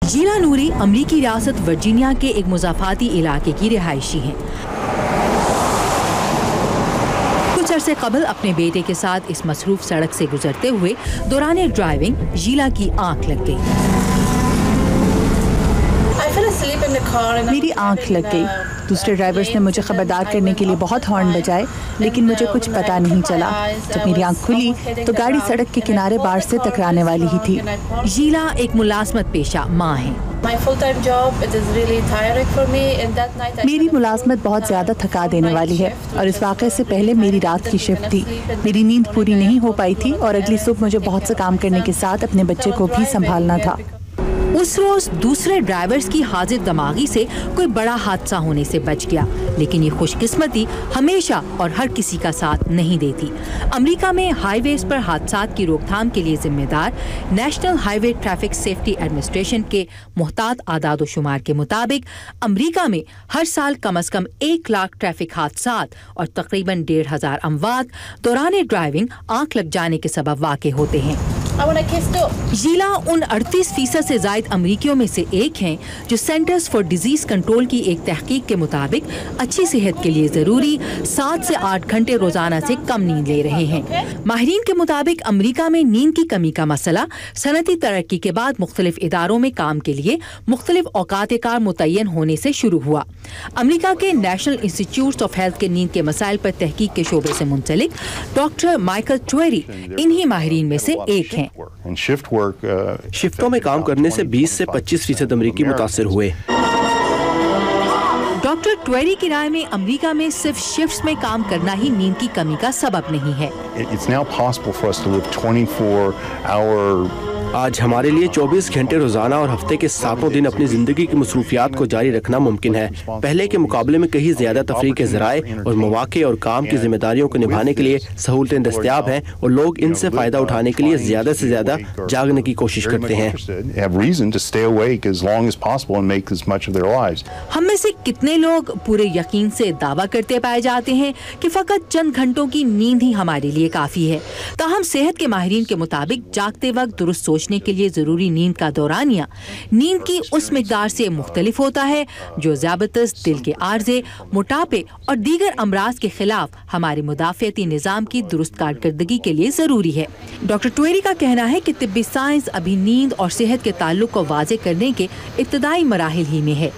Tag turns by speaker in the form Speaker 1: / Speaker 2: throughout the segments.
Speaker 1: शीला नूरी अमरीकी रियासत वर्जीनिया के एक मुज़ाफ़ाती इलाके की रिहायशी हैं। कुछ अरसे कबल अपने बेटे के साथ इस मसरूफ सड़क से गुजरते हुए दौरान ड्राइविंग शीला की आंख लग गई।
Speaker 2: मेरी आंख लग गई। दूसरे ड्राइवर्स ने मुझे खबरदार करने के लिए बहुत हॉर्न बजाए, लेकिन मुझे कुछ पता नहीं चला। जब मेरी आंख खुली तो गाड़ी सड़क के किनारे बार से टकराने वाली ही थी।
Speaker 1: शीला एक मुलाजमत पेशा माँ है।
Speaker 2: मेरी मुलाजमत बहुत ज्यादा थका देने वाली है और इस वाक़े से पहले मेरी रात की शिफ्ट थी। मेरी नींद पूरी नहीं हो पाई थी और अगली सुबह मुझे बहुत से काम करने के साथ अपने बच्चे को भी संभालना था।
Speaker 1: उस रोज दूसरे ड्राइवर्स की हाजिर दिमागी से कोई बड़ा हादसा होने से बच गया, लेकिन ये खुशकिस्मती हमेशा और हर किसी का साथ नहीं देती। अमेरिका में हाईवेज पर हादसात की रोकथाम के लिए जिम्मेदार national highway traffic safety administration के मुहतात आदाद शुमार के मुताबिक अमेरिका में हर साल कम से कम 1 लाख ट्रैफिक हादसात और तकरीबन 1500 अमवात दौरान ड्राइविंग आंख लग जाने के सबब वाक़े होते हैं। शीला उन 38% से ज़ायद अमरीकियों में से एक हैं जो सेंटर्स फॉर डिजीज कंट्रोल की एक तहकीक के मुताबिक अच्छी सेहत के लिए ज़रूरी 7 से 8 घंटे रोजाना से कम नींद ले रहे हैं। माहिरीन के मुताबिक अमरीका में नींद की कमी का मसला सनती तरक्की के बाद मुख्तलिफ इदारों में काम के लिए मुख्तलिफ औकात कार मुतय्यन होने से शुरू हुआ। अमरीका के नेशनल इंस्टीट्यूट ऑफ हेल्थ के नींद के मसाइल पर तहकीक के शोबे से मुंसलिक डॉक्टर माइकल ट्वेरी इन्हीं माहिरीन में से एक हैं।
Speaker 3: शिफ्टों में काम करने से 20 से 25% अमरीकी मुतासिर हुए।
Speaker 1: डॉक्टर ट्वेरी की राय में अमेरिका में सिर्फ शिफ्ट्स में काम करना ही नींद की कमी का सबब नहीं है।
Speaker 3: आज हमारे लिए 24 घंटे रोजाना और हफ्ते के 7 दिन अपनी जिंदगी की मसरूफियात को जारी रखना मुमकिन है। पहले के मुकाबले में कहीं ज्यादा तफरीह के ज़राए और मौक़े और काम की जिम्मेदारियों को निभाने के लिए सहूलतें दस्तयाब हैं और लोग इनसे फायदा उठाने के लिए ज्यादा से ज्यादा जागने की कोशिश करते हैं।
Speaker 1: हम में से कितने लोग पूरे यकीन से दावा करते पाए जाते हैं कि फकत चंद घंटों की नींद ही हमारे लिए काफी है। ताहम सेहत के माहिरीन के मुताबिक जागते वक्त दुरुस्त सोचने के लिए जरूरी नींद का दौरानिया नींद की उस मिकदार से मुख्तलिफ होता है जो ज़ियाबतस, दिल के आर्जे, मोटापे और दीगर अमराज के खिलाफ हमारे मुदाफ़ियाती निज़ाम की दुरुस्त कारकर्दगी के लिए जरूरी है। डॉक्टर ट्वेरी का कहना है कि तिब्बी साइंस अभी नींद और सेहत के ताल्लुक को वाज़े करने के इब्तदाई मराहिल ही में है।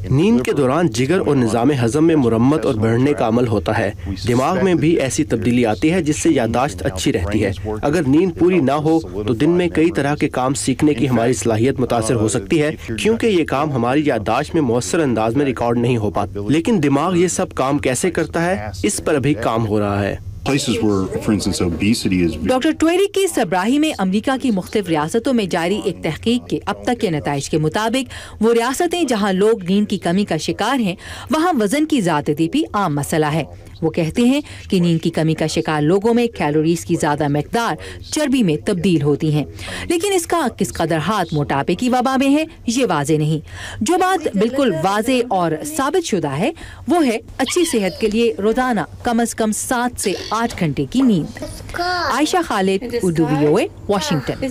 Speaker 3: नींद के दौरान जिगर और निज़ाम हज़म में मुरम्मत और बढ़ने का अमल होता है। दिमाग में भी ऐसी तब्दीली आती है जिससे यादाश्त अच्छी रहती है। अगर नींद पूरी ना हो तो दिन में कई तरह के काम सीखने की हमारी सलाहियत मुतासर हो सकती है, क्योंकि ये काम हमारी यादाश्त में मौसर अंदाज में रिकॉर्ड नहीं हो पाते। लेकिन दिमाग ये सब काम कैसे करता है, इस पर अभी काम हो रहा है।
Speaker 1: डॉक्टर ट्वेरी की सरबराही में अमेरिका की मुख्तलिफ रियासतों में जारी एक तहकीक के अब तक के नताइज के मुताबिक वो रियासतें जहाँ लोग नींद की कमी का शिकार हैं वहाँ वजन की ज़्यादती भी आम मसला है। वो कहते हैं कि नींद की कमी का शिकार लोगों में कैलोरीज की ज्यादा मकदार चर्बी में तब्दील होती हैं, लेकिन इसका किस कदर हाथ मोटापे की वबा में है ये वाजे नहीं। जो बात बिल्कुल वाजे और साबित शुदा है वो है अच्छी सेहत के लिए रोजाना कम से कम 7 से 8 घंटे की नींद। Ayesha Khalid, Urdu VOA, Washington.